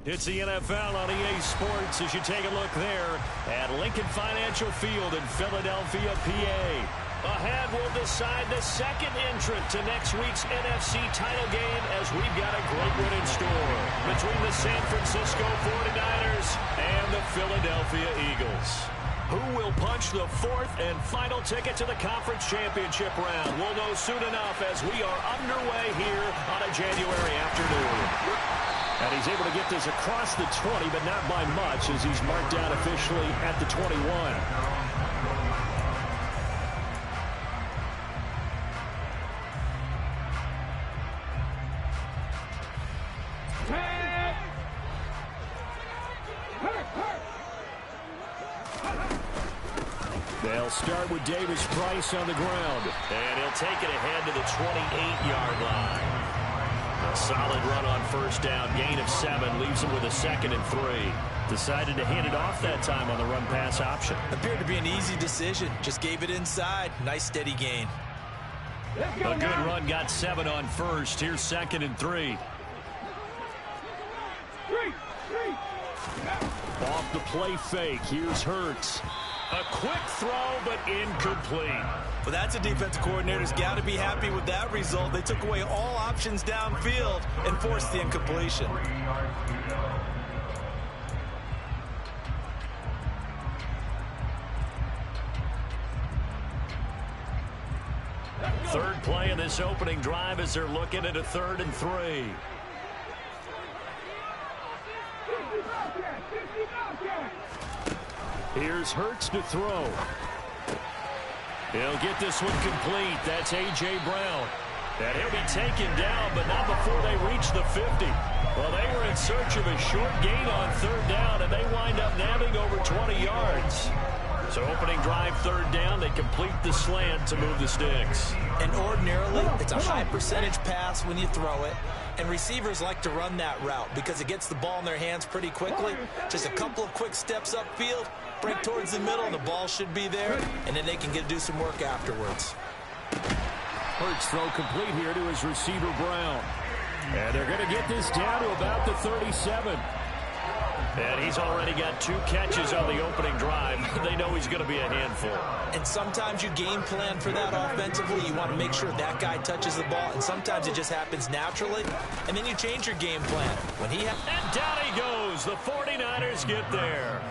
It's the NFL on EA Sports as you take a look there at Lincoln Financial Field in Philadelphia, PA. Ahead, we'll decide the second entrant to next week's NFC title game as we've got a great one in store between the San Francisco 49ers and the Philadelphia Eagles. Who will punch the fourth and final ticket to the conference championship round? We'll know soon enough as we are underway here on a January afternoon. And he's able to get this across the 20, but not by much as he's marked down officially at the 21. They'll start with Davis Price on the ground. And he'll take it ahead to the 28-yard line. A solid run on first down. Gain of 7 leaves him with a 2nd and 3. Decided to hand it off that time on the run-pass option. Appeared to be an easy decision. Just gave it inside. Nice steady gain. A good run, got 7 on first. Here's 2nd and 3. Off the play fake. Here's Hurts. A quick throw, but incomplete. Well, that's a defense coordinator's got to be happy with that result. They took away all options downfield and forced the incompletion. Third play of this opening drive as they're looking at a 3rd and 3. Here's Hurts to throw. He'll get this one complete. That's A.J. Brown. And he'll be taken down, but not before they reach the 50. Well, they were in search of a short gain on 3rd down, and they wind up nabbing over 20 yards. So opening drive 3rd down, they complete the slant to move the sticks. And ordinarily, it's a high percentage pass when you throw it. And receivers like to run that route because it gets the ball in their hands pretty quickly. Just a couple of quick steps upfield, break towards the middle, and the ball should be there. And then they can do some work afterwards. Hurts throw complete here to his receiver, Brown. And they're going to get this down to about the 37. And he's already got 2 catches on the opening drive. They know he's going to be a handful. And sometimes you game plan for that offensively. You want to make sure that guy touches the ball. And sometimes it just happens naturally. And then you change your game plan. And down he goes. The 49ers get there.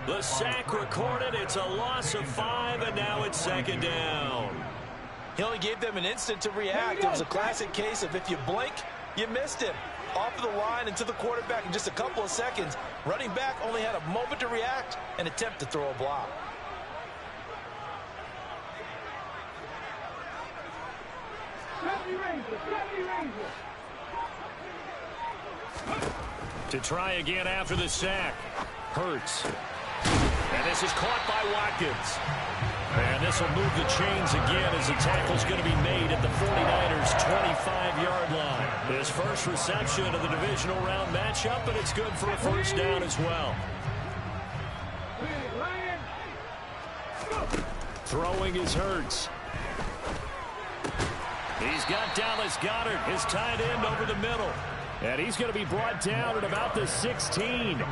The sack recorded. It's a loss of 5, and now it's 2nd down. He only gave them an instant to react. It was a classic case of if you blink, you missed him. Off of the line and to the quarterback in just a couple of seconds. Running back only had a moment to react and attempt to throw a block. To try again after the sack. Hurts. And this is caught by Watkins. And this will move the chains again as the tackle's going to be made at the 49ers' 25-yard line. His first reception of the divisional round matchup, but it's good for a 1st down as well. Throwing is Hurts. He's got Dallas Goedert, his tight end, over the middle. And he's going to be brought down at about the 16.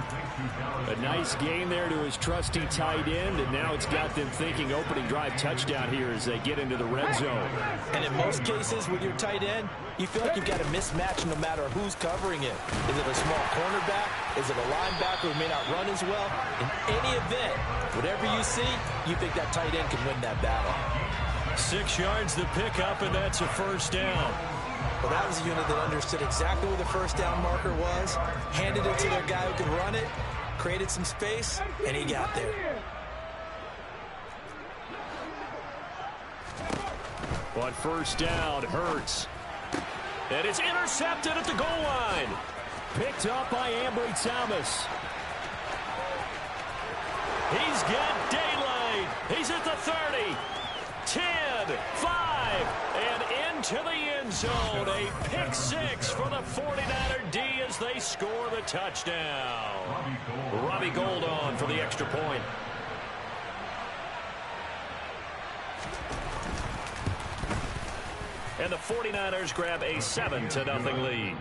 A nice gain there to his trusty tight end, and now it's got them thinking opening drive touchdown here as they get into the red zone. And in most cases with your tight end, you feel like you've got a mismatch no matter who's covering it. Is it a small cornerback? Is it a linebacker who may not run as well? In any event, whatever you see, you think that tight end can win that battle. 6 yards to pick up, and that's a 1st down. Well, that was a unit that understood exactly where the 1st down marker was, handed it to their guy who could run it, created some space, and he got there. On 1st down, Hurts. And it's intercepted at the goal line. Picked up by Ambry Thomas. He's got daylight. He's at the 30. 10, 5, and into the end zone. A pick 6 for the 49er D as they score the touchdown. Robbie Gould on for the extra point. And the 49ers grab a 7-0 lead.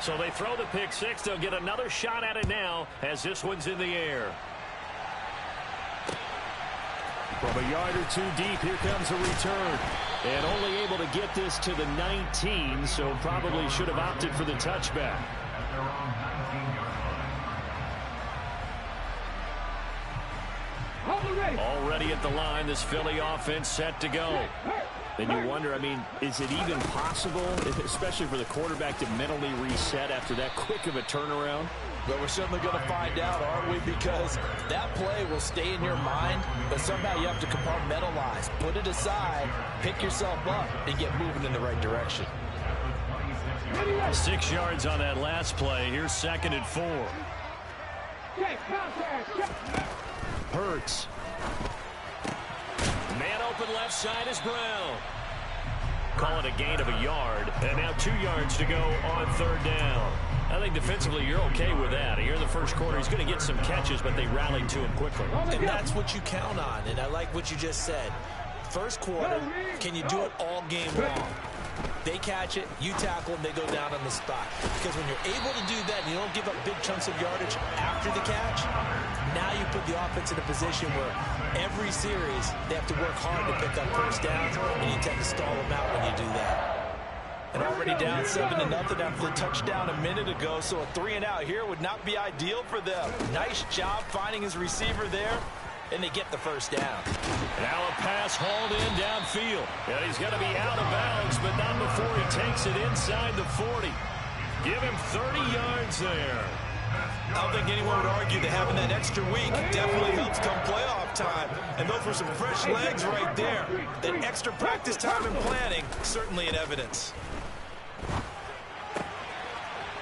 So they throw the pick six. They'll get another shot at it now as this one's in the air. From a yard or two deep, here comes a return. And only able to get this to the 19, so probably should have opted for the touchback. Already at the line, this Philly offense set to go. And you wonder, I mean, is it even possible, especially for the quarterback, to mentally reset after that quick of a turnaround? But we're certainly going to find out, aren't we? Because that play will stay in your mind, but somehow you have to compartmentalize. Put it aside, pick yourself up, and get moving in the right direction. 6 yards on that last play. Here's 2nd and 4. Hurts. Man open left side is Brown. Call it a gain of a yard. And now 2 yards to go on 3rd down. I think defensively you're okay with that. Here in the first quarter, he's going to get some catches, but they rallied to him quickly. And that's what you count on, and I like what you just said. First quarter, can you do it all game long? They catch it, you tackle them, they go down on the spot. Because when you're able to do that and you don't give up big chunks of yardage after the catch, now you put the offense in a position where every series they have to work hard to pick up first downs, and you tend to stall them out when you do that. And already down 7-0 after the touchdown a minute ago, so a 3-and-out here would not be ideal for them. Nice job finding his receiver there, and they get the first down. Now a pass hauled in downfield. And he's going to be out of bounds, but not before he takes it inside the 40. Give him 30 yards there. I don't think anyone would argue that having that extra week definitely helps come playoff time. And those were some fresh legs right there. That extra practice time and planning, certainly in evidence.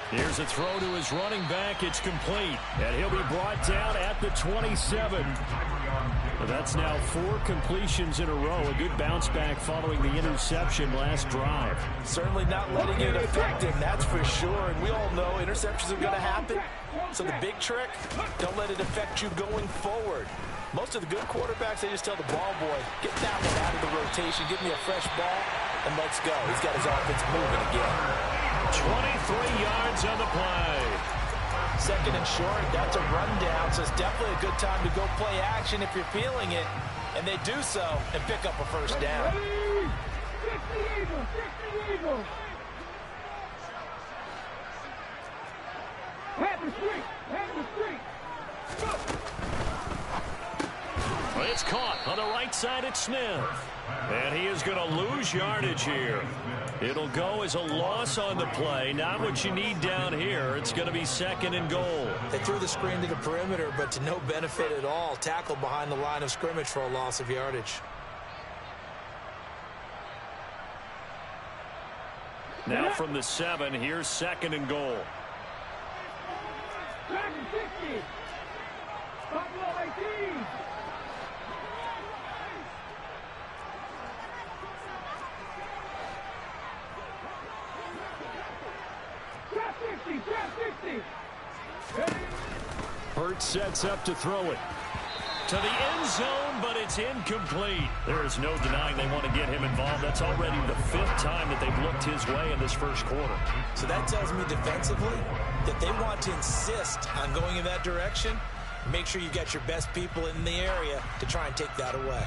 Here's a throw to his running back. It's complete. And he'll be brought down at the 27. Well, that's now 4 completions in a row. A good bounce back following the interception last drive. Certainly not letting it affect him, that's for sure. And we all know interceptions are going to happen. So the big trick, don't let it affect you going forward. Most of the good quarterbacks, they just tell the ball boy, get that one out of the rotation, give me a fresh ball, and let's go. He's got his offense moving again. 23 yards on the play. 2nd and short, that's a rundown, so it's definitely a good time to go play action if you're feeling it. And they do so and pick up a first down. Well, it's caught on the right side at Smith. And he is going to lose yardage here. It'll go as a loss on the play. Not what you need down here. It's going to be 2nd and goal. They threw the screen to the perimeter, but to no benefit at all. Tackled behind the line of scrimmage for a loss of yardage. Now from the 7, here's 2nd and goal. Hurts sets up to throw it to the end zone, but it's incomplete. There is no denying they want to get him involved. That's already the 5th time that they've looked his way in this first quarter. So that tells me defensively that they want to insist on going in that direction. Make sure you got your best people in the area to try and take that away.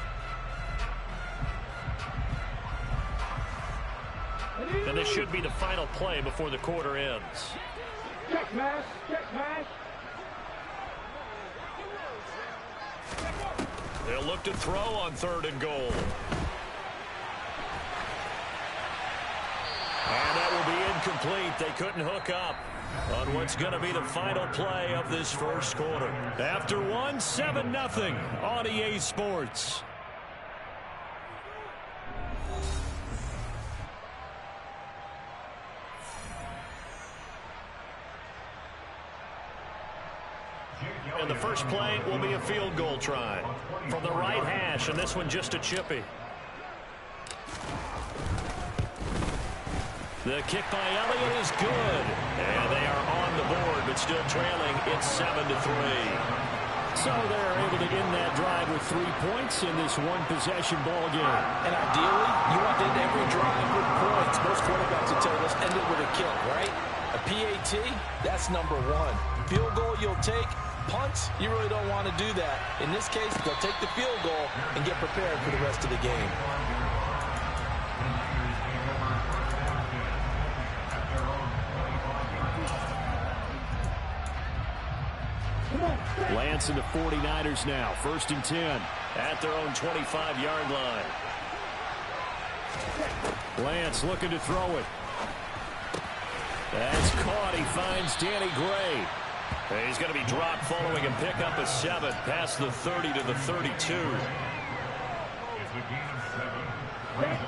And this should be the final play before the quarter ends. Check pass, check pass. They'll look to throw on 3rd and goal. And that will be incomplete. They couldn't hook up on what's going to be the final play of this first quarter. After 1, 7-0 on EA Sports. And the first play will be a field goal try from the right hash, and this one just a chippy. The kick by Elliott is good, and they are on the board, but still trailing. It's 7-3. So they're able to end that drive with 3 points in this one-possession ball game. And ideally, you want to end every drive with points. Most quarterbacks would tell us end it with a kill, right? A PAT, that's number one. Field goal you'll take. Punts, you really don't want to do that. In this case, they'll take the field goal and get prepared for the rest of the game. Lance and the 49ers now. 1st and 10 at their own 25-yard line. Lance looking to throw it. That's caught. He finds Danny Gray. He's going to be dropped following and pick up a 7 past the 30 to the 32.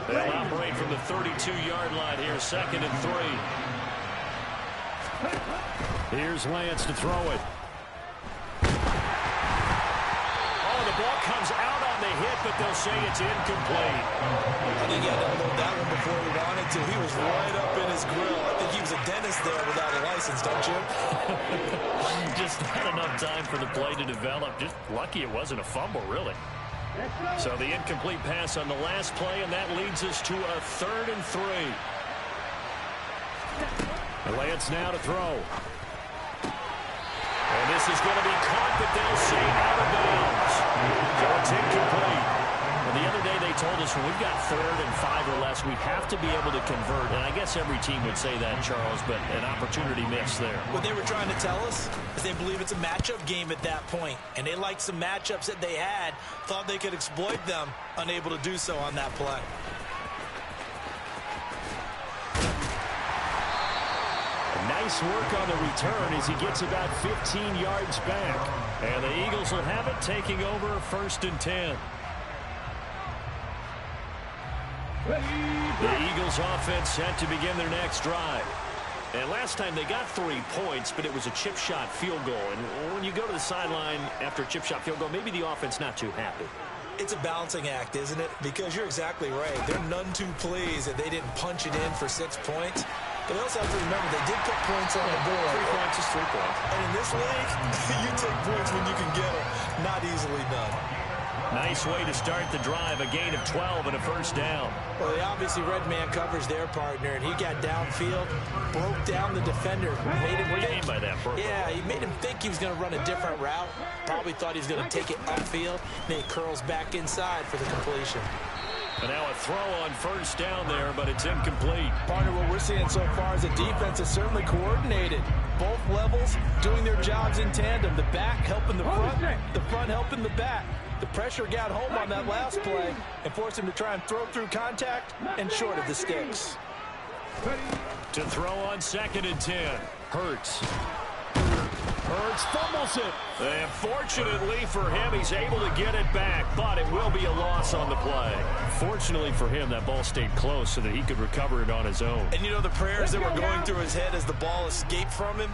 They'll operate from the 32-yard line here. 2nd and 3. Here's Lance to throw it. Ball comes out on the hit, but they'll say it's incomplete. I think he had to unload that one before he wanted to. He was right up in his grill. I think he was a dentist there without a license, don't you? Just not enough time for the play to develop. Just lucky it wasn't a fumble, really. So the incomplete pass on the last play, and that leads us to a 3rd and 3. Lance now to throw. And this is going to be caught, but they'll say out of bounds. So it's incomplete. And the other day they told us when we've got 3rd and 5 or less, we have to be able to convert. And I guess every team would say that, Charles, but an opportunity missed there. What they were trying to tell us is they believe it's a matchup game at that point. And they liked some matchups that they had, thought they could exploit them, unable to do so on that play. Nice work on the return as he gets about 15 yards back. And the Eagles will have it, taking over 1st and 10. The Eagles offense set to begin their next drive. And last time they got 3 points, but it was a chip shot field goal. And when you go to the sideline after a chip shot field goal, maybe the offense not too happy. It's a balancing act, isn't it? Because you're exactly right. They're none too pleased that they didn't punch it in for 6 points. But they also have to remember they did put points on the board. 3 points is 3 points. And in this league, you take points when you can get them. Not easily done. Nice way to start the drive. A gain of 12 and a 1st down. Well, they obviously red man covers their partner, and he got downfield, broke down the defender. Made him what do you mean by that, bro? Yeah, he made him think he was going to run a different route. Probably thought he was going to take it upfield. Then he curls back inside for the completion. And now a throw on 1st down there, but it's incomplete. Partner, what we're seeing so far is the defense is certainly coordinated. Both levels doing their jobs in tandem. The back helping the front helping the back. The pressure got home on that last play and forced him to try and throw through contact and short of the sticks. To throw on 2nd and 10. Hurts fumbles it. And fortunately for him, he's able to get it back, but it will be a loss on the play. Fortunately for him, that ball stayed close so that he could recover it on his own. And you know the prayers that were going through his head as the ball escaped from him?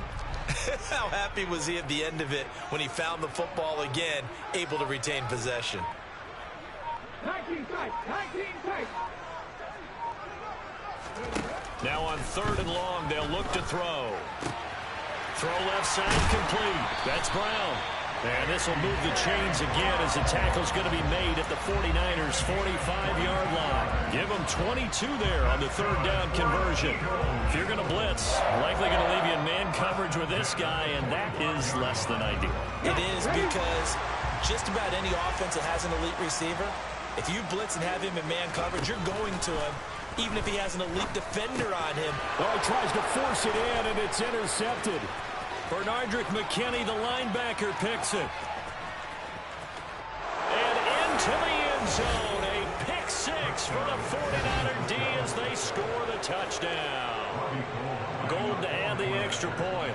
How happy was he at the end of it when he found the football again, able to retain possession? 19 tight. Now on 3rd and long, they'll look to throw. Throw left side complete. That's Brown. And this will move the chains again as the tackle's going to be made at the 49ers' 45-yard line. Give them 22 there on the 3rd down conversion. If you're going to blitz, likely going to leave you in man coverage with this guy, and that is less than ideal. It is because just about any offense that has an elite receiver, if you blitz and have him in man coverage, you're going to him, even if he has an elite defender on him. Oh, he tries to force it in, and it's intercepted. Bernardrick McKinney, the linebacker, picks it. And into the end zone, a pick 6 for the 49er D as they score the touchdown. Gold to add the extra point.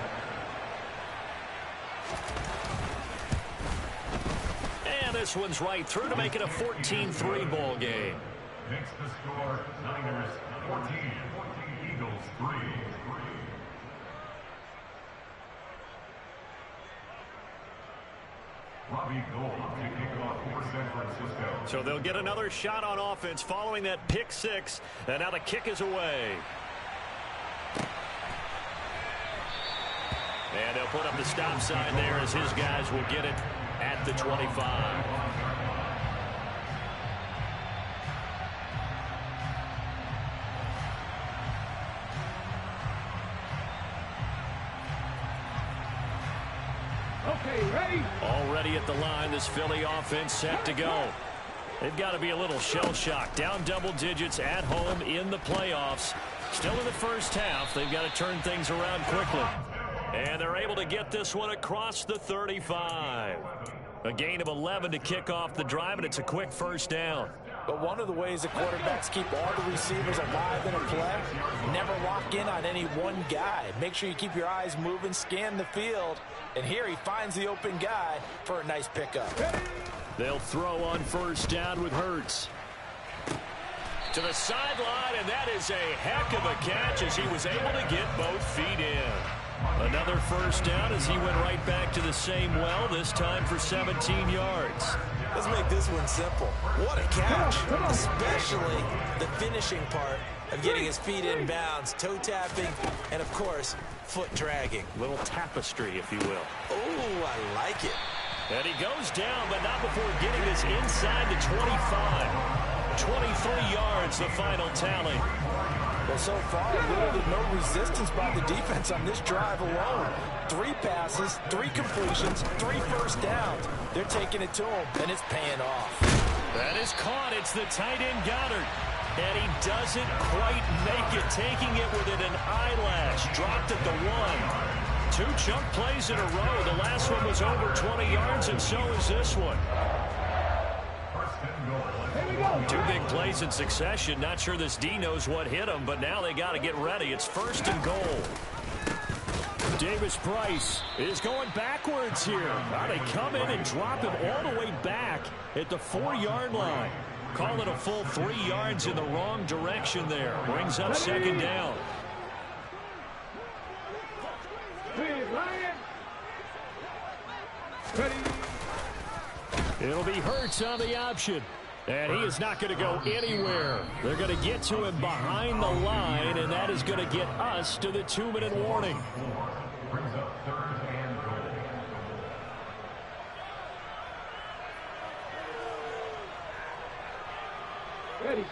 And this one's right through to make it a 14-3 ball game. Makes the score Niners 14, Eagles 3. So they'll get another shot on offense following that pick 6. And now the kick is away. And they'll put up the stop sign there as his guys will get it at the 25. Okay, ready? Already at the line, this Philly offense set to go. They've got to be a little shell-shocked. Down double digits at home in the playoffs. Still in the first half. They've got to turn things around quickly. And they're able to get this one across the 35. A gain of 11 to kick off the drive, and it's a quick first down. But one of the ways the quarterbacks keep all the receivers alive in a play, never lock in on any one guy. Make sure you keep your eyes moving, scan the field. And here he finds the open guy for a nice pickup. They'll throw on first down with Hurts. To the sideline, and that is a heck of a catch as he was able to get both feet in. Another first down as he went right back to the same well, this time for 17 yards. Let's make this one simple. What a catch, especially the finishing part of getting his feet in bounds, toe tapping, and of course, foot dragging. Little tapestry, if you will. Oh, I like it. And he goes down, but not before getting this inside the 25. 23 yards, the final tally. Well, so far, little to no resistance by the defense on this drive alone. 3 passes, 3 completions, 3 first downs. They're taking it to him, and it's paying off. That is caught. It's the tight end Goddard. And he doesn't quite make it, taking it within an eyelash. Dropped at the 1. 2 chunk plays in a row. The last one was over 20 yards, and so is this one. 2 big plays in succession. Not sure this D knows what hit him, but now they got to get ready. It's 1st and goal. Davis Price is going backwards here. Now they come in and drop him all the way back at the 4-yard line. Call it a full 3 yards in the wrong direction there. Brings up 2nd down. It'll be Hurts on the option. And he is not going to go anywhere. They're going to get to him behind the line, and that is going to get us to the 2-minute warning.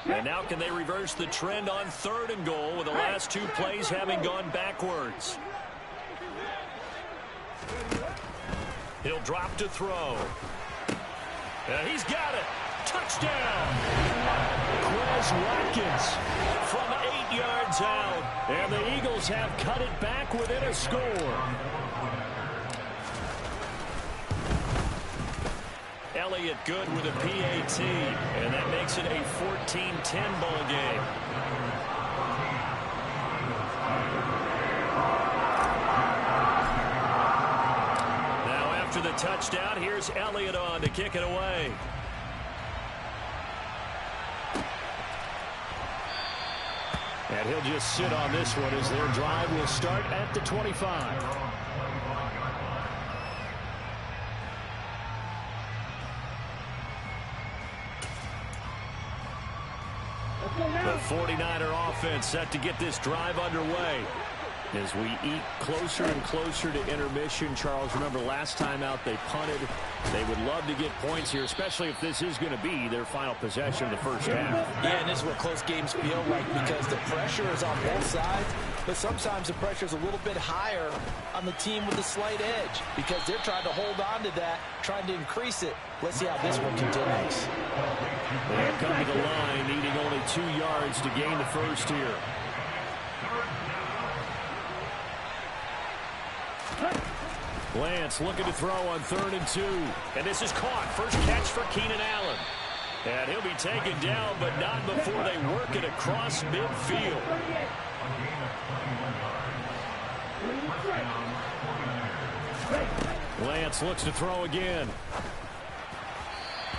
And now can they reverse the trend on 3rd and goal with the last 2 plays having gone backwards? He'll drop to throw. And he's got it. Touchdown! Quez Watkins from 8 yards out. And the Eagles have cut it back within a score. Elliott good with a PAT. And that makes it a 14-10 ball game. Now after the touchdown, here's Elliott on to kick it away. And he'll just sit on this one as their drive will start at the 25. The 49er offense set to get this drive underway. As we eat closer and closer to intermission, Charles, remember last time out they punted. They would love to get points here, especially if this is going to be their final possession of the first half. Yeah, and this is what close games feel like because the pressure is on both sides, but sometimes the pressure is a little bit higher on the team with the slight edge because they're trying to hold on to that, trying to increase it. Let's see how this one continues. They'll come to the line, needing only 2 yards to gain the first here. Lance looking to throw on 3rd and 2. And this is caught. First catch for Keenan Allen. And he'll be taken down, but not before they work it across midfield. Lance looks to throw again.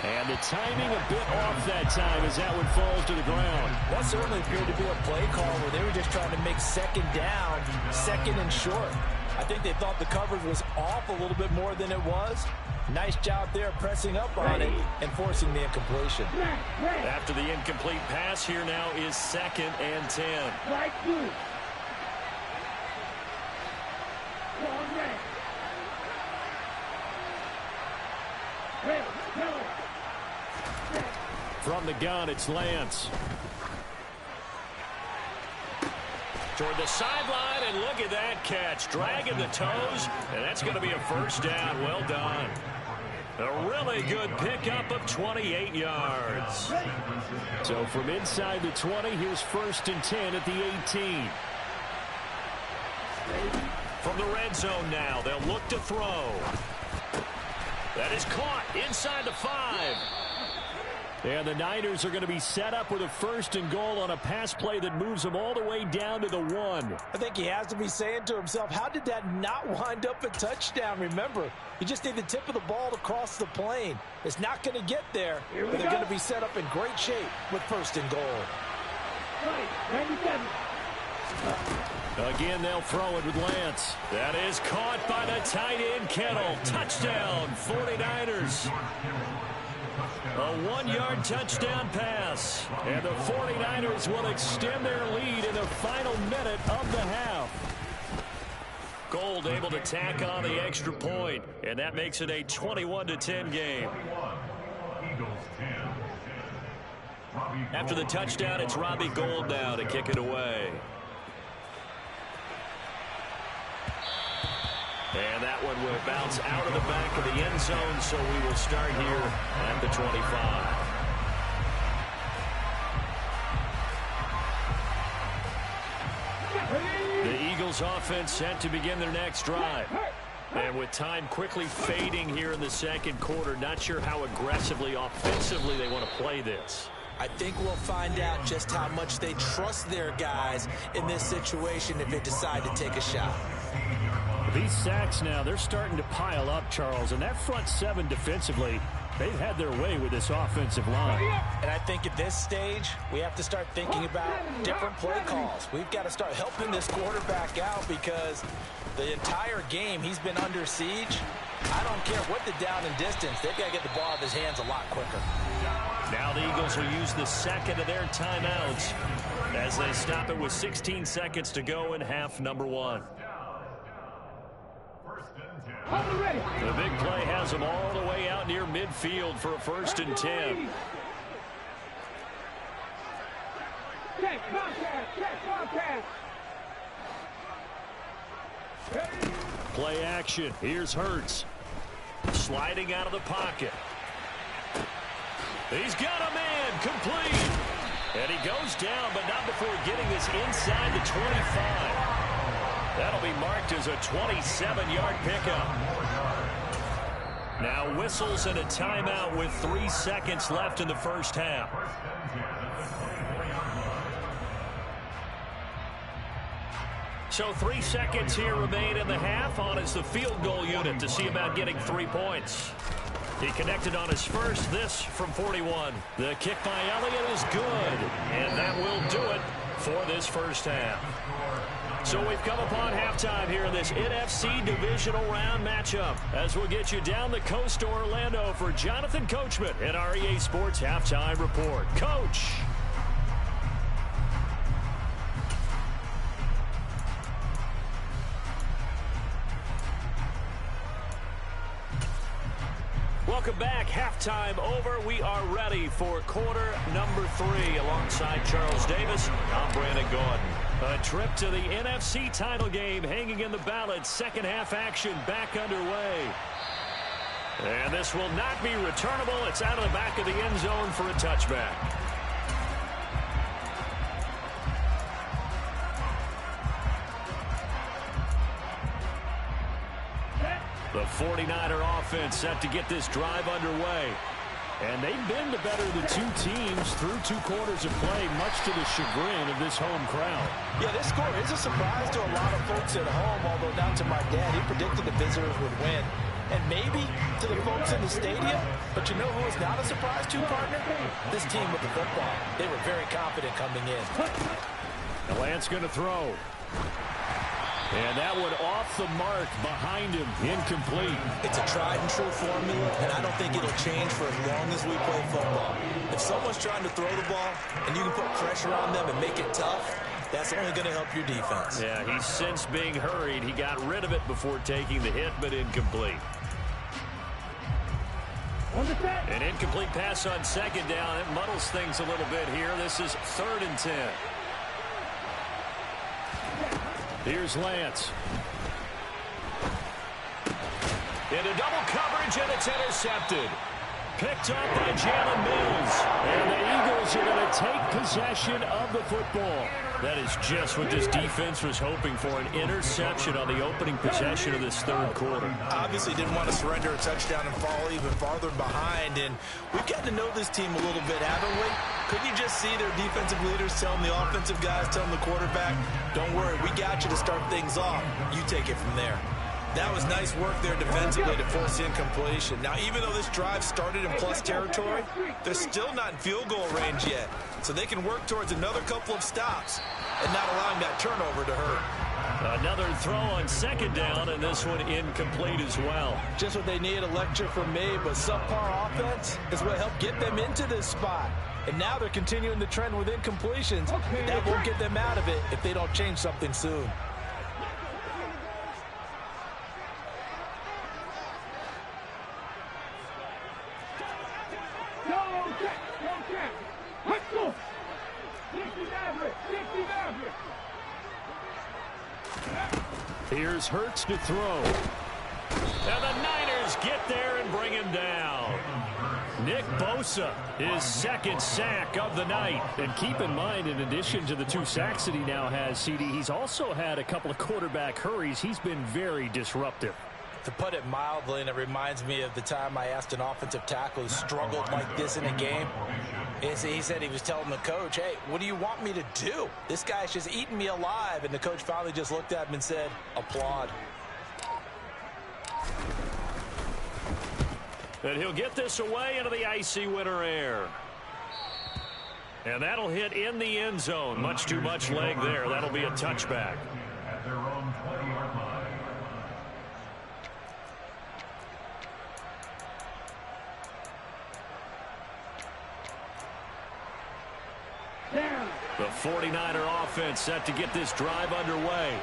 And the timing a bit off that time as that one falls to the ground. That certainly appeared to be a play call where they were just trying to make 2nd down, 2nd and short. I think they thought the coverage was off a little bit more than it was. Nice job there pressing up on it and forcing the incompletion. After the incomplete pass, here now is 2nd and 10. From the gun, it's Lance. Toward the sideline, and look at that catch. Dragging the toes, and that's going to be a first down. Well done. A really good pickup of 28 yards. So from inside the 20, here's 1st and 10 at the 18. From the red zone now, they'll look to throw. That is caught inside the 5. And the Niners are going to be set up with a 1st and goal on a pass play that moves them all the way down to the 1. I think he has to be saying to himself, how did that not wind up a touchdown? Remember, you just need the tip of the ball to cross the plane. It's not going to get there, but they're going to be set up in great shape with 1st and goal. 97. Again, they'll throw it with Lance. That is caught by the tight end, Kittle. Touchdown, 49ers. A 1-yard touchdown pass. And the 49ers will extend their lead in the final minute of the half. Gold able to tack on the extra point, and that makes it a 21-10 game. After the touchdown, it's Robbie Gould now to kick it away. And that one will bounce out of the back of the end zone, so we will start here at the 25. The Eagles offense set to begin their next drive. And with time quickly fading here in the second quarter, not sure how aggressively, offensively they want to play this. I think we'll find out just how much they trust their guys in this situation if they decide to take a shot. These sacks now, they're starting to pile up, Charles. And that front 7 defensively, they've had their way with this offensive line. And I think at this stage, we have to start thinking about different play calls. We've got to start helping this quarterback out because the entire game he's been under siege. I don't care what the down and distance. They've got to get the ball out of his hands a lot quicker. Now the Eagles will use the second of their timeouts as they stop it with 16 seconds to go in half number 1. The big play has them all the way out near midfield for a 1st and 10. Play action. Here's Hurts. Sliding out of the pocket. He's got a man complete. And he goes down, but not before getting this inside the 25. That'll be marked as a 27-yard pickup. Now whistles and a timeout with 3 seconds left in the first half. So 3 seconds here remain in the half. On is the field goal unit to see about getting 3 points. He connected on his first, this from 41. The kick by Elliott is good, and that will do it for this first half. So we've come upon halftime here in this NFC Divisional Round matchup as we'll get you down the coast to Orlando for Jonathan Coachman at our EA Sports Halftime Report. Coach. Welcome back. Halftime over. We are ready for quarter number 3 alongside Charles Davis. I'm Brandon Gordon. A trip to the NFC title game hanging in the balance. Second half action back underway. And this will not be returnable. It's out of the back of the end zone for a touchback. The 49er offense set to get this drive underway. And they've been the better of the 2 teams through 2 quarters of play, much to the chagrin of this home crowd. Yeah, this score is a surprise to a lot of folks at home, although not to my dad. He predicted the visitors would win. And maybe to the folks in the stadium, but you know who is not a surprise to, partner? This team with the football. They were very confident coming in. The Lance going to throw. And that one off the mark behind him, incomplete. It's a tried and true formula, and I don't think it'll change for as long as we play football. If someone's trying to throw the ball and you can put pressure on them and make it tough, that's only going to help your defense. Yeah, he's since being hurried. He got rid of it before taking the hit, but incomplete. An incomplete pass on second down. It muddles things a little bit here. This is 3rd and 10. Here's Lance. Into double coverage, and it's intercepted. Picked up by Jalen Mills. And the Eagles are going to take possession of the football. That is just what this defense was hoping for, an interception on the opening possession of this 3rd quarter. Obviously didn't want to surrender a touchdown and fall even farther behind. And we've gotten to know this team a little bit, haven't we? Couldn't you just see their defensive leaders telling the offensive guys, telling the quarterback, don't worry, we got you to start things off. You take it from there. That was nice work there defensively to force incompletion. Now, even though this drive started in plus territory, they're still not in field goal range yet. So they can work towards another couple of stops and not allowing that turnover to hurt. Another throw on second down, and this one incomplete as well. Just what they need, a lecture from me, but subpar offense is what helped get them into this spot. And now they're continuing the trend with incompletions. That won't get them out of it if they don't change something soon. Here's Hurts to throw. And the Niners get there and bring him down. Nick Bosa, his 2nd sack of the night. And keep in mind, in addition to the 2 sacks that he now has, CD, he's also had a couple of quarterback hurries. He's been very disruptive. To put it mildly, and it reminds me of the time I asked an offensive tackle who struggled like this in a game. He said he was telling the coach, hey, what do you want me to do? This guy's just eating me alive. And the coach finally just looked at him and said, applaud. And he'll get this away into the icy winter air. And that'll hit in the end zone. Much too much leg there. That'll be a touchback. At their own 20-yard line. The 49er offense set to get this drive underway.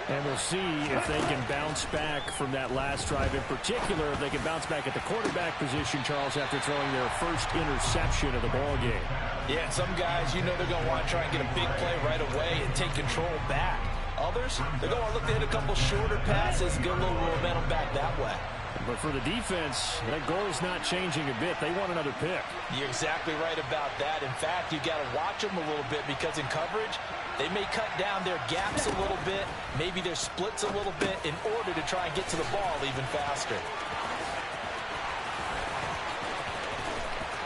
And we'll see if they can bounce back from that last drive. In particular, if they can bounce back at the quarterback position, Charles, after throwing their first interception of the ball game. Yeah, and some guys, you know they're going to want to try and get a big play right away and take control back. Others, they're going to look to hit a couple shorter passes and get a little momentum back that way. But for the defense, that goal's not changing a bit. They want another pick. You're exactly right about that. In fact, you got to watch them a little bit because in coverage, they may cut down their gaps a little bit, maybe their splits a little bit in order to try and get to the ball even faster.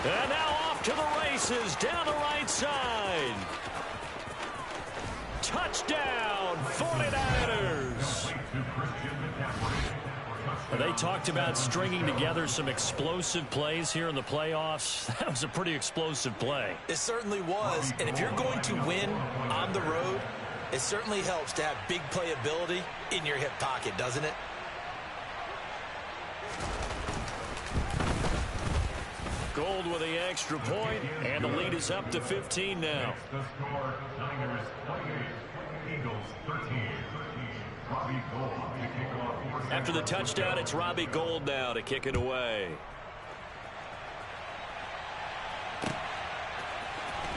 And now off to the races down the right side. Touchdown, 49ers. They talked about stringing together some explosive plays here in the playoffs. That was a pretty explosive play. It certainly was. And if you're going to win on the road, it certainly helps to have big playability in your hip pocket, doesn't it? Gold with the extra point, and the lead is up to 15 now. The score, Niners 28, Eagles 13. Robbie Gould to kick off. After the touchdown, it's Robbie Gould now to kick it away.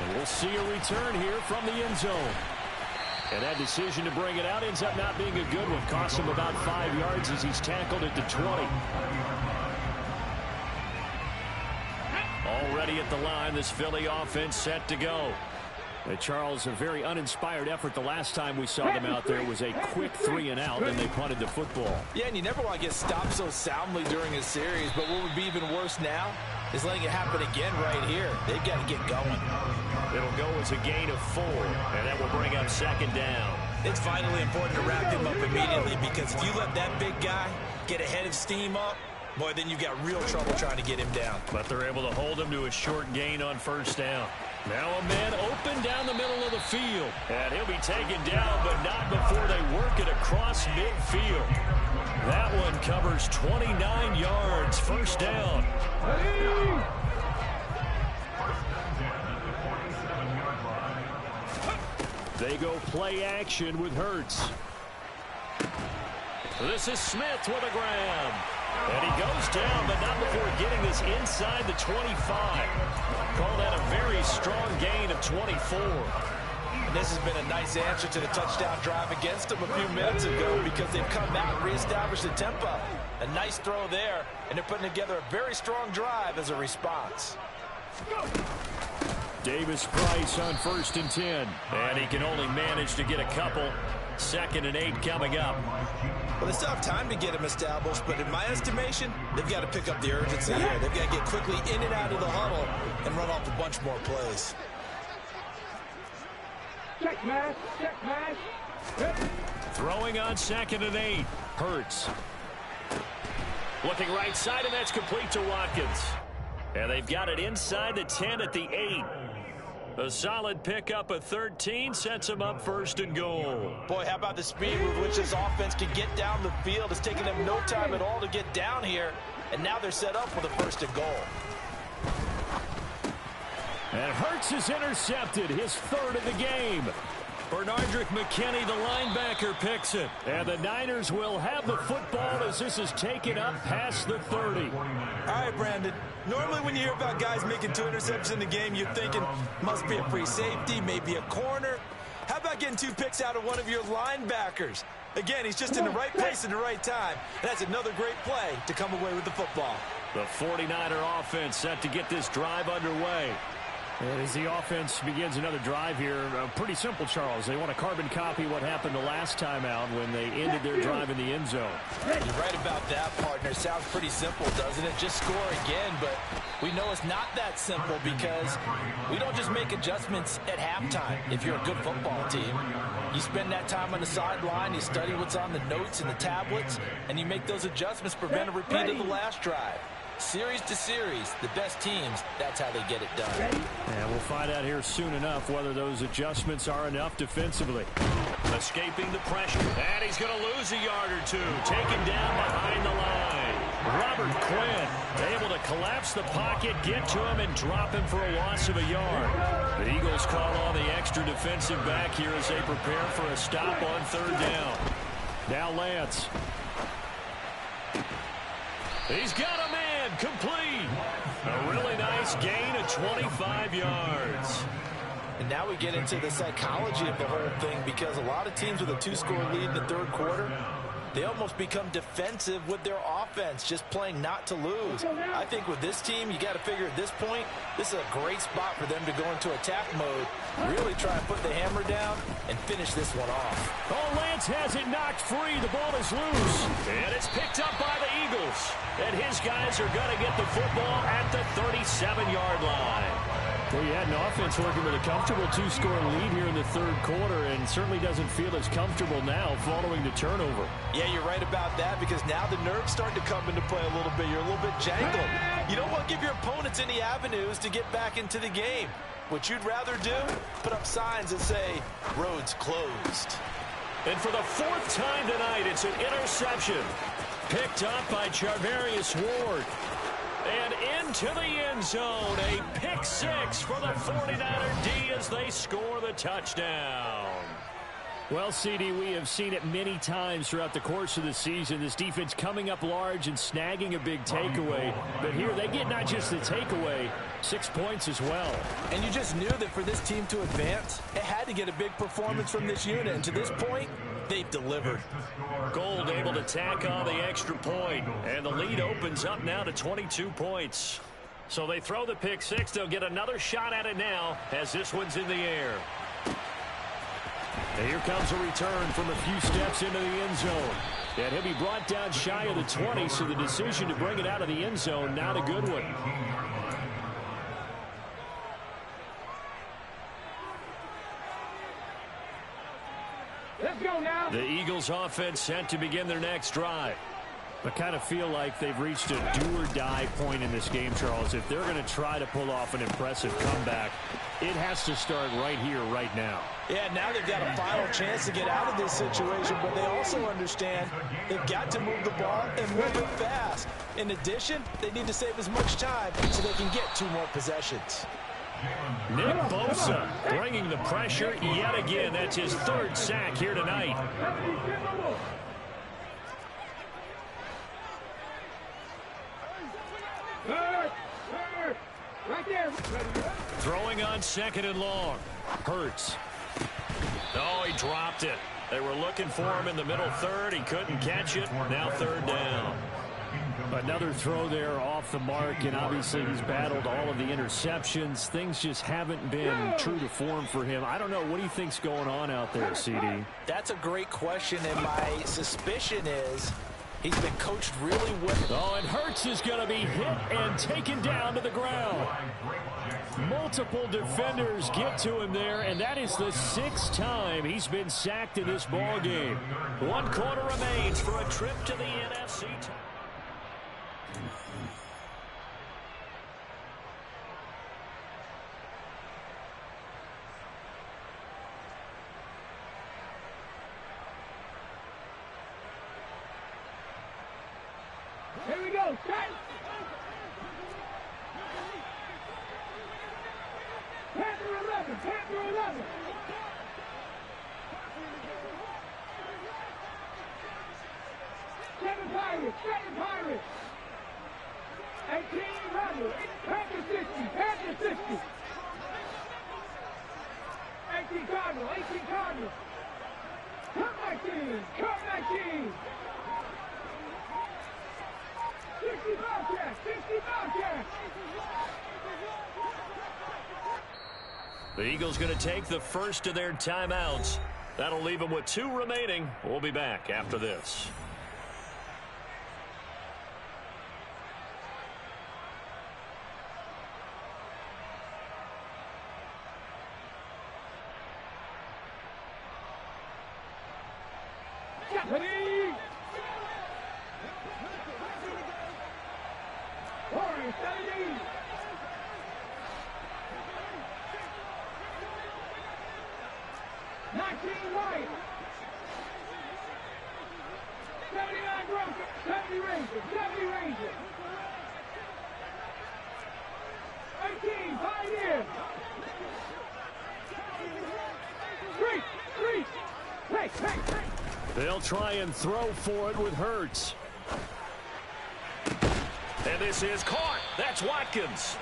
And we'll see a return here from the end zone. And that decision to bring it out ends up not being a good one. Costs him about 5 yards as he's tackled at the 20. Already at the line, this Philly offense set to go. Charles, a very uninspired effort the last time we saw them out there. It was a quick 3 and out, and they punted the football. Yeah, and you never want to get stopped so soundly during a series, but what would be even worse now is letting it happen again right here. They've got to get going. It'll go as a gain of 4, and that will bring up second down. It's vitally important to wrap him up immediately because if you let that big guy get ahead of steam up, boy, then you've got real trouble trying to get him down. But they're able to hold him to a short gain on first down. Now a man open down the middle of the field. And he'll be taken down, but not before they work it across midfield. That one covers 29 yards. First down. They go play action with Hurts. This is Smith with a grab. And he goes down, but not before getting this inside the 25. Call that a very strong gain of 24. And this has been a nice answer to the touchdown drive against them a few minutes ago because they've come out and reestablished the tempo. A nice throw there, and they're putting together a very strong drive as a response. Davis-Price on 1st and 10. And he can only manage to get a couple. 2nd and 8 coming up. Well, they still have time to get him established, but in my estimation, they've got to pick up the urgency here. They've got to get quickly in and out of the huddle and run off a bunch more plays. Check man. Throwing on 2nd and 8. Hurts. Looking right side, and that's complete to Watkins. And they've got it inside the 10 at the 8. A solid pickup of 13 sets them up 1st and goal. Boy, how about the speed with which this offense can get down the field? It's taken them no time at all to get down here, and now they're set up for the 1st and goal. And Hurts is intercepted, his 3rd of the game. Bernardrick McKinney, the linebacker, picks it. And the Niners will have the football as this is taken up past the 30. All right, Brandon. Normally when you hear about guys making 2 interceptions in the game, you're thinking must be a free safety, maybe a corner. How about getting 2 picks out of one of your linebackers? Again, he's just in the right place at the right time. And that's another great play to come away with the football. The 49er offense set to get this drive underway. And as the offense begins another drive here, pretty simple, Charles. They want to carbon copy what happened the last time out when they ended their drive in the end zone. You're right about that, partner. Sounds pretty simple, doesn't it? Just score again, but we know it's not that simple because we don't just make adjustments at halftime. If you're a good football team, you spend that time on the sideline, you study what's on the notes and the tablets, and you make those adjustments to prevent a repeat of the last drive. Series to series, the best teams, that's how they get it done. And we'll find out here soon enough whether those adjustments are enough defensively. Escaping the pressure, and he's going to lose a yard or 2. Taken down behind the line. Robert Quinn able to collapse the pocket, get to him, and drop him for a loss of a yard. The Eagles call on the extra defensive back here as they prepare for a stop on 3rd down. Now Lance. He's got a man complete. A really nice gain of 25 yards. And now we get into the psychology of the whole thing because a lot of teams with a 2-score lead in the 3rd quarter, they almost become defensive with their offense, just playing not to lose. I think with this team, you got to figure at this point, this is a great spot for them to go into attack mode, really try and put the hammer down and finish this one off. Oh, Lance has it knocked free. The ball is loose. And it's picked up by the Eagles. And his guys are going to get the football at the 37-yard line. Well, you had an offense working with a comfortable 2-score lead here in the 3rd quarter and certainly doesn't feel as comfortable now following the turnover. Yeah, you're right about that because now the nerves start to come into play a little bit. You're a little bit jangled. You don't want to give your opponents any avenues to get back into the game. What you'd rather do, put up signs that say, roads closed. And for the 4th time tonight, it's an interception. Picked up by Charvarius Ward. And into the end zone, a pick 6 for the 49er D as they score the touchdown. Well, CD, we have seen it many times throughout the course of the season. This defense coming up large and snagging a big takeaway. But here they get not just the takeaway, 6 points as well. And you just knew that for this team to advance, it had to get a big performance from this unit. And to this point, they've delivered. Gold able to tack on the extra point. And the lead opens up now to 22 points. So they throw the pick 6. They'll get another shot at it now as this one's in the air. And here comes a return from a few steps into the end zone. And he'll be brought down shy of the 20, so the decision to bring it out of the end zone, not a good one. Let's go now. The Eagles offense set to begin their next drive. I kind of feel like they've reached a do-or-die point in this game, Charles. If they're going to try to pull off an impressive comeback, it has to start right here, right now. Yeah, now they've got a final chance to get out of this situation, but they also understand they've got to move the ball and move it fast. In addition, they need to save as much time so they can get 2 more possessions. Nick Bosa bringing the pressure yet again. That's his 3rd sack here tonight. Right there. Throwing on 2nd and long. Hurts. Oh, he dropped it. They were looking for him in the middle third. He couldn't catch it. Now 3rd down. Another throw there off the mark, and obviously he's battled all of the interceptions. Things just haven't been true to form for him. I don't know. What do you think's going on out there, CD? That's a great question, and my suspicion is he's been coached really well. Oh, and Hurts is going to be hit and taken down to the ground. Multiple defenders get to him there, and that is the 6th time he's been sacked in this ball game. 1 quarter remains for a trip to the NFC. Here we go. Set. Panther 11. Panther 11. Seven Pirates. 18 Rebel. Panther 60. Panther 60. 18 Cardinal. 18 Cardinal. Come back team. Come back team. 60 Bobcats. 60 Bobcats. The Eagles going to take the first of their timeouts. That'll leave them with 2 remaining. We'll be back after this. Ready? Warriors, 70. White. 79 Broncos. 70 Rangers. 70 Rangers. 18 Pioneers. 3. Hey. They'll try and throw for it with Hurts. And this is caught. That's Watkins.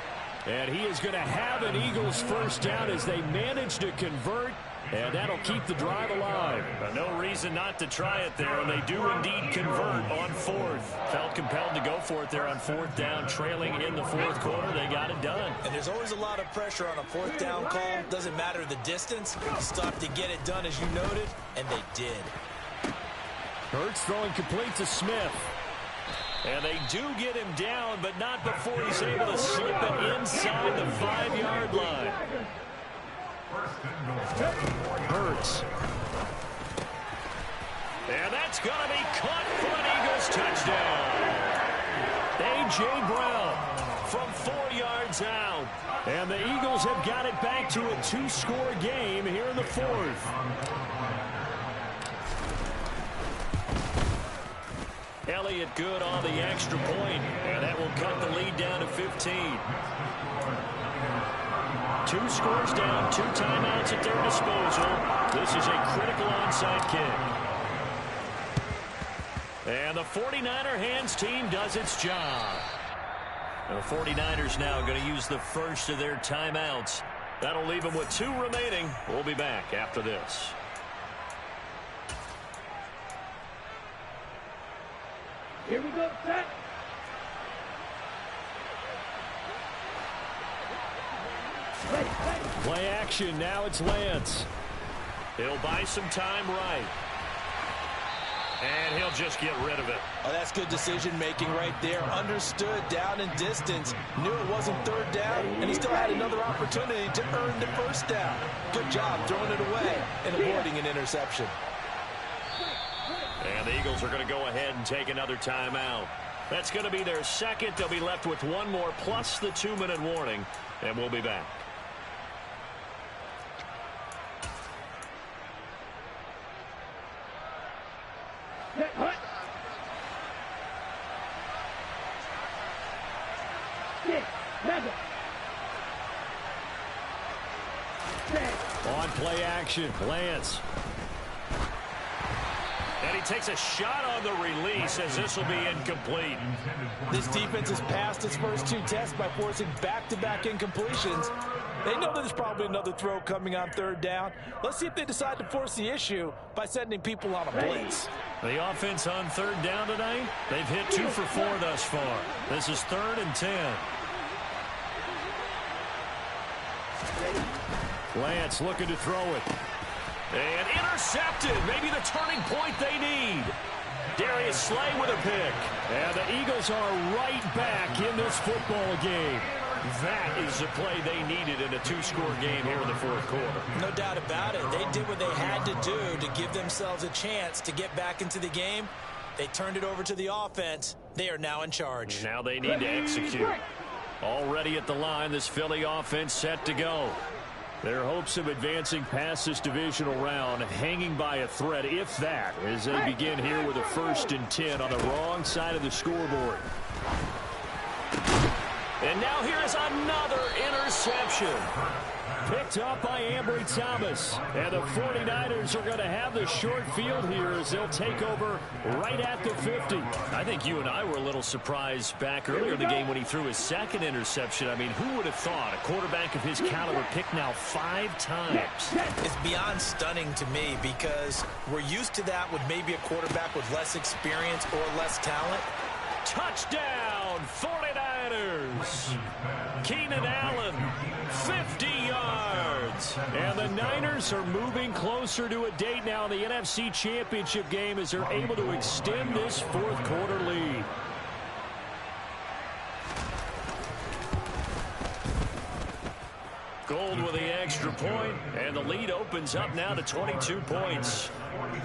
And he is going to have an Eagles first down as they manage to convert. And that'll keep the drive alive. No reason not to try it there, and they do indeed convert on 4th. Felt compelled to go for it there on 4th down, trailing in the 4th quarter. They got it done. And there's always a lot of pressure on a 4th down call. Doesn't matter the distance. You still have to get it done, as you noted, and they did. Hurts throwing complete to Smith. And they do get him down, but not before he's able to slip it inside the 5-yard line. Hurts. And that's going to be caught for an Eagles touchdown. A.J. Brown from 4 yards out. And the Eagles have got it back to a 2-score game here in the 4th. Elliott good on the extra point, and that will cut the lead down to 15. 2 scores down, 2 timeouts at their disposal. This is a critical onside kick. And the 49er hands team does its job. The 49ers now going to use the first of their timeouts. That'll leave them with 2 remaining. We'll be back after this. Here we go, set. Play action, now it's Lance. He'll buy some time right. And he'll just get rid of it. Oh, that's good decision-making right there. Understood down and distance. Knew it wasn't 3rd down, and he still had another opportunity to earn the first down. Good job throwing it away and avoiding an interception. And the Eagles are going to go ahead and take another timeout. That's going to be their second. They'll be left with 1 more plus the 2-minute warning, and we'll be back. On play action, Lance. And he takes a shot on the release as this will be incomplete. This defense has passed its first 2 tests by forcing back-to-back incompletions. They know there's probably another throw coming on 3rd down. Let's see if they decide to force the issue by sending people on a blitz. The offense on 3rd down tonight, they've hit 2 for 4 thus far. This is 3rd and 10. Lance looking to throw it. And intercepted. Maybe the turning point they need. Darius Slay with a pick. And the Eagles are right back in this football game. That is the play they needed in a 2-score game here in the 4th quarter. No doubt about it. They did what they had to do to give themselves a chance to get back into the game. They turned it over to the offense. They are now in charge. Now they need to execute. Already at the line, this Philly offense set to go. Their hopes of advancing past this divisional round hanging by a thread, if that, as they begin here with a 1st and 10 on the wrong side of the scoreboard. And now here is another interception. Picked up by Ambry Thomas. And the 49ers are going to have the short field here as they'll take over right at the 50. I think you and I were a little surprised back earlier in the game when he threw his 2nd interception. I mean, who would have thought a quarterback of his caliber picked now 5 times? It's beyond stunning to me because we're used to that with maybe a quarterback with less experience or less talent. Touchdown, 49ers. Keenan Allen, 50 yards. And the Niners are moving closer to a date now in the NFC Championship game as they're able to extend this 4th quarter lead. Gold with the extra point, and the lead opens up now to 22 points. 42,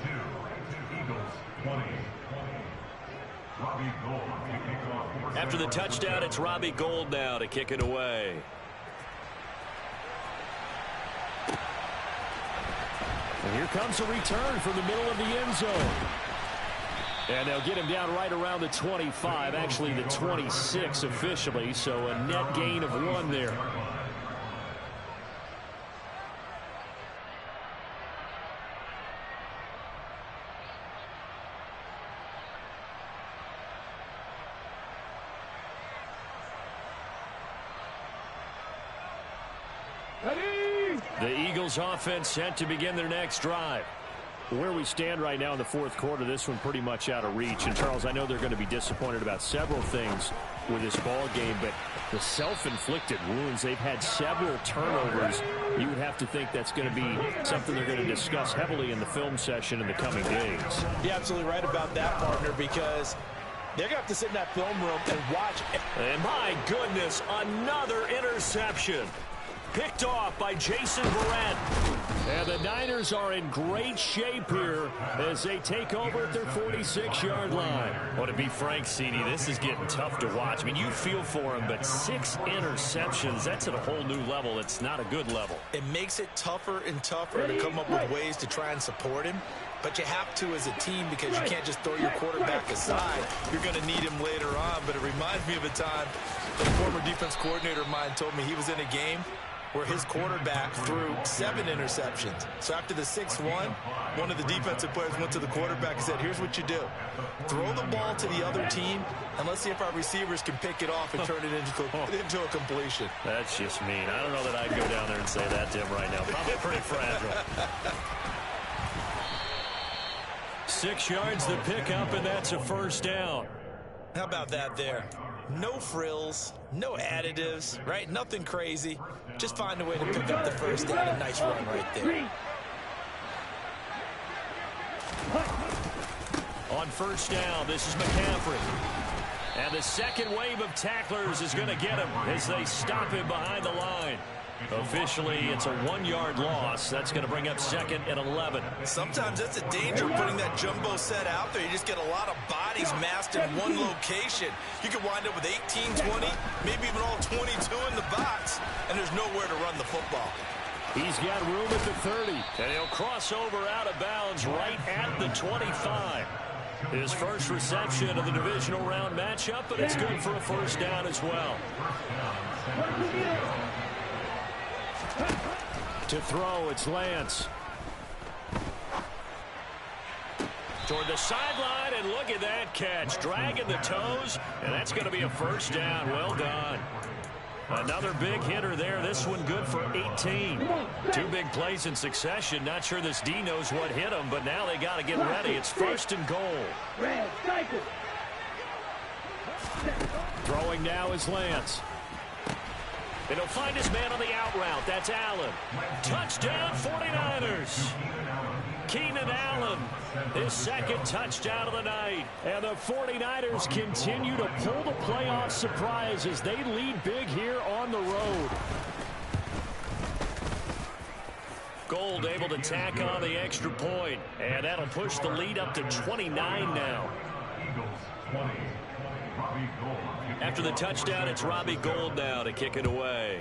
Eagles 20. Robbie Gould to kick off. After the touchdown, it's Robbie Gould now to kick it away. And here comes a return from the middle of the end zone. And they'll get him down right around the 25, actually the 26 officially, so a net gain of 1 there. The Eagles offense set to begin their next drive. Where we stand right now in the 4th quarter, this one pretty much out of reach. And, Charles, I know they're going to be disappointed about several things with this ball game, but the self-inflicted wounds, they've had several turnovers. You would have to think that's going to be something they're going to discuss heavily in the film session in the coming days. You're absolutely right about that, partner, because they're going to have to sit in that film room and watch. And, my goodness, another interception. Picked off by Jason Verrett. And the Niners are in great shape here as they take over at their 46-yard line. Well, to be frank, CD, this is getting tough to watch. I mean, you feel for him, but 6 interceptions, that's at a whole new level. It's not a good level. It makes it tougher and tougher to come up with ways to try and support him. But you have to as a team because you can't just throw your quarterback aside. You're going to need him later on. But it reminds me of a time that a former defense coordinator of mine told me he was in a game where his quarterback threw 7 interceptions. So after the 6-1, one of the defensive players went to the quarterback and said, here's what you do. Throw the ball to the other team, and let's see if our receivers can pick it off and turn it into a completion. That's just mean. I don't know that I'd go down there and say that to him right now. Probably pretty fragile. 6 yards the pickup, and that's a 1st down. How about that there? No frills, no additives, right? Nothing crazy. Just find a way to pick up the 1st down. A nice run right there. On 1st down, this is McCaffrey. And the second wave of tacklers is going to get him as they stop him behind the line. Officially, it's a 1-yard loss. That's going to bring up 2nd and 11. Sometimes that's a danger putting that jumbo set out there. You just get a lot of bodies massed in one location. You could wind up with 18, 20, maybe even all 22 in the box, and there's nowhere to run the football. He's got room at the 30, and he'll cross over out of bounds right at the 25. His first reception of the divisional round matchup, but it's good for a 1st down as well. To throw, it's Lance. toward the sideline, and look at that catch. Dragging the toes, and that's going to be a first down. Well done. Another big hitter there. This one good for 18. Two big plays in succession. Not sure this D knows what hit him, but now they got to get ready. It's first and goal. Throwing now is Lance. And he'll find his man on the out route. That's Allen. Touchdown, 49ers. Keenan Allen, his second touchdown of the night. And the 49ers continue to pull the playoff surprise as they lead big here on the road. Gold able to tack on the extra point. And that'll push the lead up to 29 now. After the touchdown, it's Robbie Gould now to kick it away.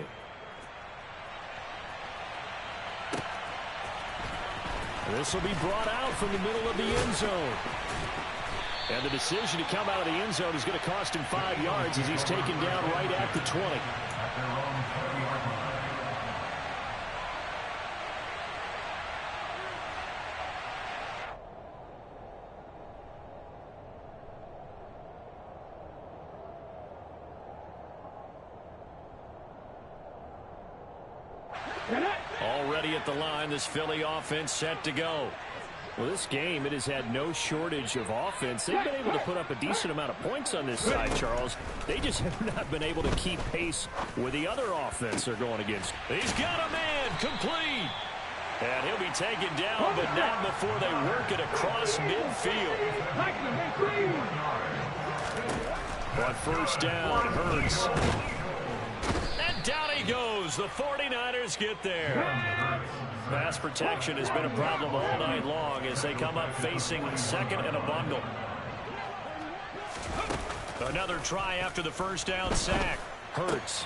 This will be brought out from the middle of the end zone. And the decision to come out of the end zone is going to cost him 5 yards as he's taken down right at the 20. Already at the line, this Philly offense set to go. Well, this game, it has had no shortage of offense. They've been able to put up a decent amount of points on this side, Charles. They just have not been able to keep pace with the other offense they're going against. He's got a man, complete. And he'll be taken down, but not before they work it across midfield. On first down, Hurts. And down he goes. The 49ers get there. Pass protection has been a problem all night long as they come up facing second and a bundle. Another try after the first down sack. Hurts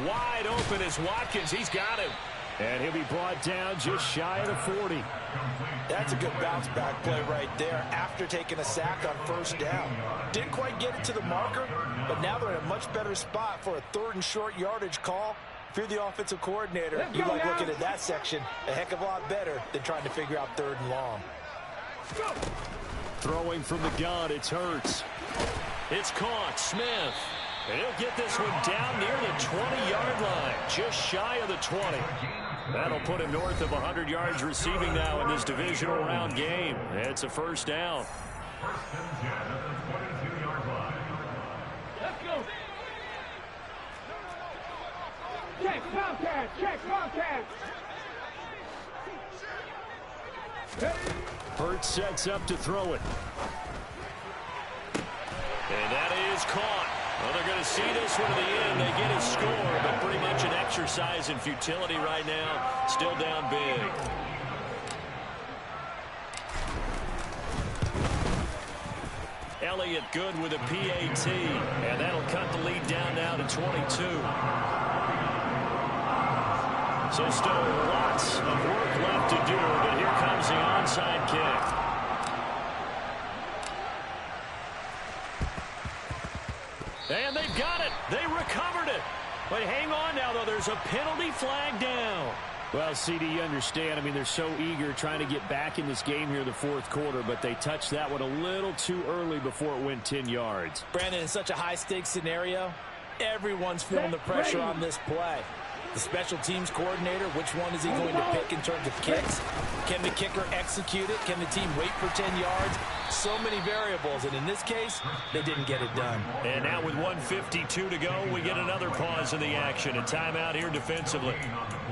wide open as Watkins. He's got him. And he'll be brought down just shy of the 40. That's a good bounce back play right there after taking a sack on first down. Didn't quite get it to the marker, but now they're in a much better spot for a third and short yardage call. If you're the offensive coordinator, you like looking at that section a heck of a lot better than trying to figure out third and long. Throwing from the gun, it's Hurts. It's caught, Smith. And he'll get this one down near the 20-yard line, just shy of the 20. That'll put him north of 100 yards receiving now in this divisional round game. It's a first down. First and 10 at the 22-yard line. Let's go. Check contact. Check contact. Hurts sets up to throw it. And that is caught. Well, they're going to see this one to the end. They get a score, but pretty much an exercise in futility right now. Still down big. Elliott good with a PAT. And that'll cut the lead down now to 22. So still lots of work left to do, but here comes the onside kick. And they've got it. They recovered it. But hang on now, though. There's a penalty flag down. Well, CD, you understand. I mean, they're so eager trying to get back in this game here in the fourth quarter, but they touched that one a little too early before it went 10 yards. Brandon, in such a high-stakes scenario, everyone's feeling the pressure on this play. The special teams coordinator, which one is he going to pick in terms of kicks? Can the kicker execute it? Can the team wait for 10 yards? So many variables, and in this case, they didn't get it done. And now with 1:52 to go, we get another pause in the action. A timeout here defensively.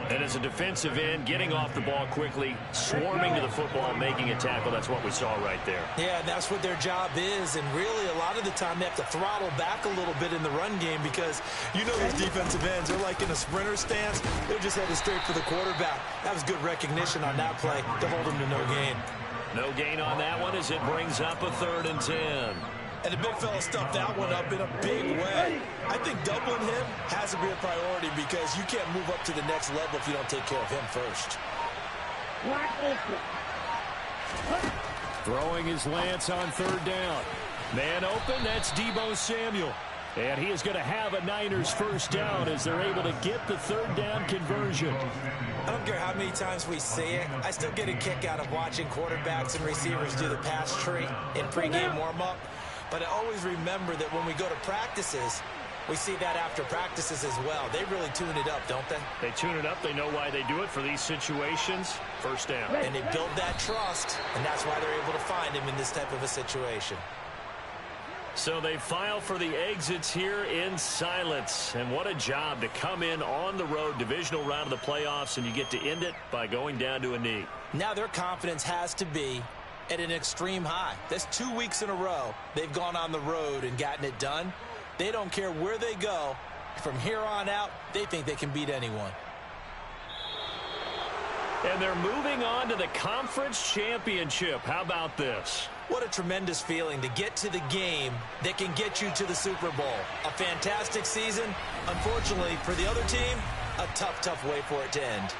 And as a defensive end, getting off the ball quickly, swarming to the football, making a tackle, that's what we saw right there. Yeah, that's what their job is, and really a lot of the time they have to throttle back a little bit in the run game because you know these defensive ends, they're like in a sprinter stance. They're just headed straight for the quarterback. That was good recognition on that play to hold him to no gain. No gain on that one as it brings up a 3rd and 10. And the big fella stuffed that one up in a big way. I think doubling him has to be a priority because you can't move up to the next level if you don't take care of him first. Throwing is Lance on 3rd down. Man open, that's Deebo Samuel. And he is going to have a Niners first down as they're able to get the third down conversion. I don't care how many times we see it. I still get a kick out of watching quarterbacks and receivers do the pass tree in pregame warm-up. But I always remember that when we go to practices, we see that after practices as well. They really tune it up, don't they? They tune it up. They know why they do it for these situations. First down. And they build that trust, and that's why they're able to find him in this type of a situation. So they file for the exits here in silence. And what a job to come in on the road, divisional round of the playoffs, and you get to end it by going down to a knee. Now their confidence has to be at an extreme high. That's 2 weeks in a row they've gone on the road and gotten it done. They don't care where they go. From here on out, they think they can beat anyone. And they're moving on to the conference championship. How about this? What a tremendous feeling to get to the game that can get you to the Super Bowl. A fantastic season. Unfortunately, for the other team, a tough way for it to end.